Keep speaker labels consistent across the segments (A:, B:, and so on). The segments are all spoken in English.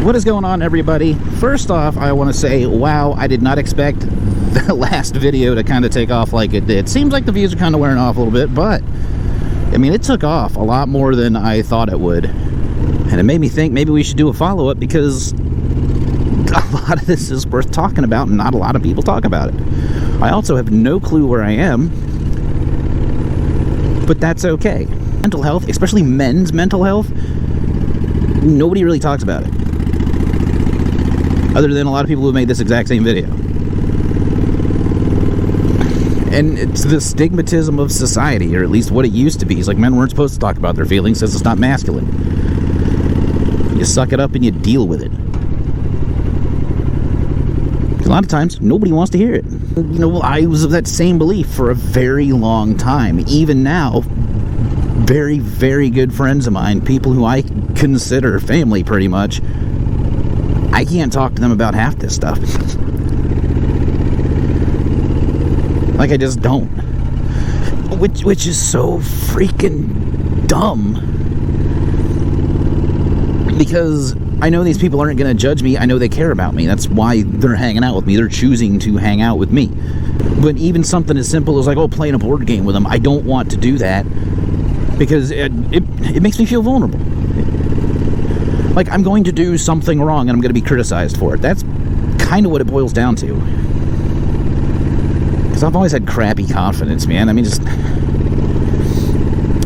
A: What is going on, everybody? First off, I want to say, wow, I did not expect the last video to kind of take off like it did. Seems like the views are kind of wearing off a little bit, but I mean, it took off a lot more than I thought it would. And it made me think maybe we should do a follow-up, because a lot of this is worth talking about and not a lot of people talk about it. I also have no clue where I am, but that's okay. Mental health, especially men's mental health, nobody really talks about it, other than a lot of people who have made this exact same video. And it's the stigmatism of society, or at least what it used to be. It's like men weren't supposed to talk about their feelings, says it's not masculine. You suck it up and you deal with it. A lot of times, nobody wants to hear it. You know, I was of that same belief for a very long time. Even now, very, very good friends of mine, people who I consider family pretty much, I can't talk to them about half this stuff. Like, I just don't. Which is so freaking dumb. Because I know these people aren't going to judge me. I know they care about me. That's why they're hanging out with me. They're choosing to hang out with me. But even something as simple as, like, oh, playing a board game with them, I don't want to do that, because it makes me feel vulnerable. Like, I'm going to do something wrong and I'm going to be criticized for it. That's kind of what it boils down to. Because I've always had crappy confidence, man. I mean, just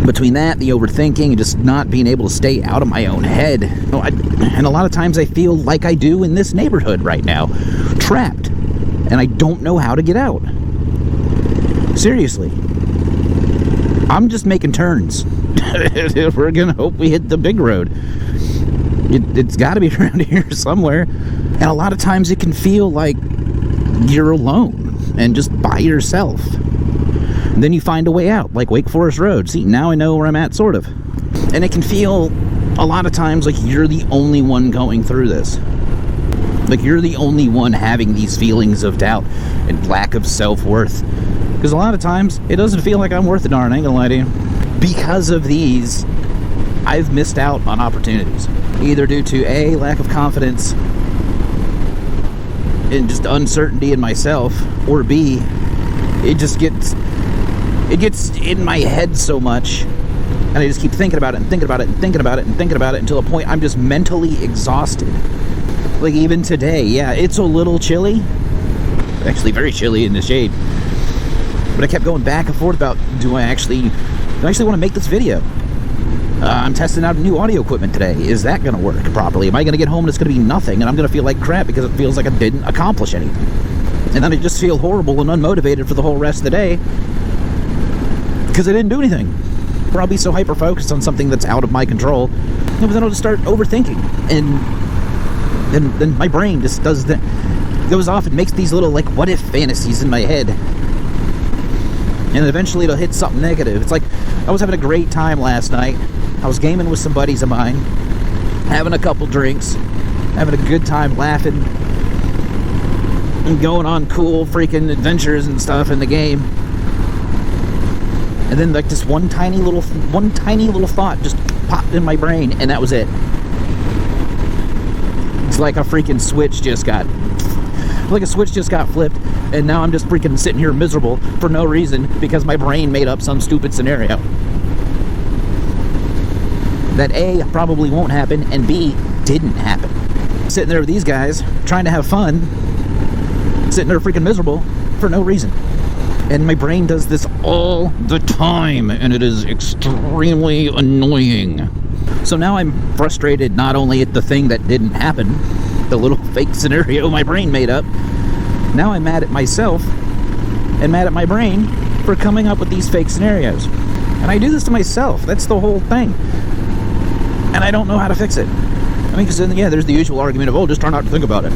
A: between that, the overthinking, and just not being able to stay out of my own head. You know, and a lot of times I feel like I do in this neighborhood right now. Trapped. And I don't know how to get out. Seriously. I'm just making turns. We're going to hope we hit the big road. It's got to be around here somewhere. And a lot of times it can feel like you're alone and just by yourself. And then you find a way out, like Wake Forest Road. See, now I know where I'm at, sort of. And it can feel a lot of times like you're the only one going through this. Like you're the only one having these feelings of doubt and lack of self-worth. Because a lot of times it doesn't feel like I'm worth a darn, I ain't gonna lie to you. Because of these, I've missed out on opportunities. Either due to A, lack of confidence and just uncertainty in myself, or B, it gets in my head so much, and I just keep thinking about it and thinking about it and thinking about it and thinking about it until a point I'm just mentally exhausted. Like even today, yeah, it's a little chilly. Actually very chilly in the shade. But I kept going back and forth about, do I actually want to make this video? I'm testing out new audio equipment today. Is that going to work properly? Am I going to get home and it's going to be nothing and I'm going to feel like crap because it feels like I didn't accomplish anything? And then I just feel horrible and unmotivated for the whole rest of the day because I didn't do anything. Or I'll be so hyper-focused on something that's out of my control, but then I'll just start overthinking. And then my brain just goes off and makes these little, like, what-if fantasies in my head. And eventually it'll hit something negative. It's like, I was having a great time last night. I was gaming with some buddies of mine, having a couple drinks, having a good time laughing, and going on cool freaking adventures and stuff in the game. And then like this one tiny little thought just popped in my brain, and that was it. It's like a freaking switch just got flipped, and now I'm just freaking sitting here miserable for no reason because my brain made up some stupid scenario that A, probably won't happen, and B, didn't happen. Sitting there with these guys, trying to have fun, sitting there freaking miserable for no reason. And my brain does this all the time, and it is extremely annoying. So now I'm frustrated not only at the thing that didn't happen, the little fake scenario my brain made up, now I'm mad at myself and mad at my brain for coming up with these fake scenarios. And I do this to myself. That's the whole thing. And I don't know how to fix it. I mean, because then, yeah, there's the usual argument of, oh, just try not to think about it.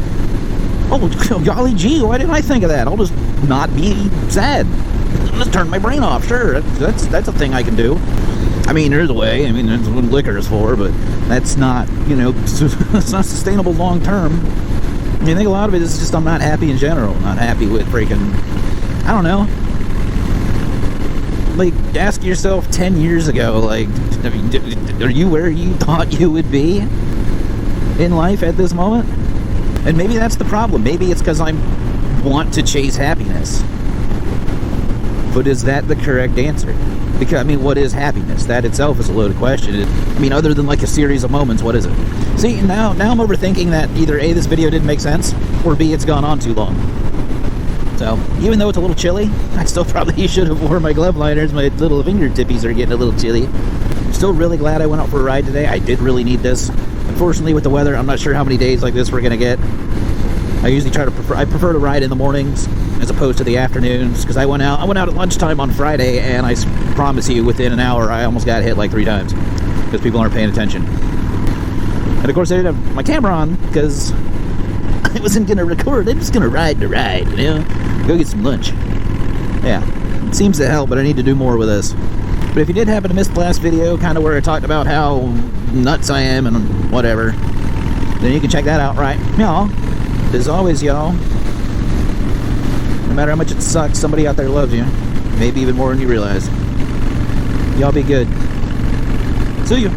A: Oh, golly gee, why didn't I think of that? I'll just not be sad. Just turn my brain off. Sure, that's a thing I can do. I mean, there's a way. I mean, that's what liquor is for, but that's not, you know, it's not sustainable long term. I think a lot of it is just I'm not happy in general. Not happy with freaking, I don't know. Like, ask yourself 10 years ago, like, are you where you thought you would be? in life at this moment. And maybe that's the problem. Maybe it's because I want to chase happiness. But is that the correct answer? Because, I mean, what is happiness? That itself is a loaded question. I mean, other than like a series of moments, what is it? See, now I'm overthinking that either A, this video didn't make sense, or B, it's gone on too long. So, even though it's a little chilly, I still probably should have worn my glove liners. My little fingertippies are getting a little chilly. Still really glad I went out for a ride today. I did really need this. Unfortunately, with the weather, I'm not sure how many days like this we're going to get. I usually I prefer to ride in the mornings as opposed to the afternoons, because I went out at lunchtime on Friday, and I promise you, within an hour, I almost got hit like 3 times because people aren't paying attention. And of course, I didn't have my camera on because I wasn't going to record. I'm just going to ride the ride, you know? Go get some lunch. Yeah, it seems to help, but I need to do more with this. But if you did happen to miss the last video, kind of where I talked about how nuts I am and whatever, then you can check that out, right? Y'all, as always, y'all, no matter how much it sucks, somebody out there loves you. Maybe even more than you realize. Y'all be good. See you.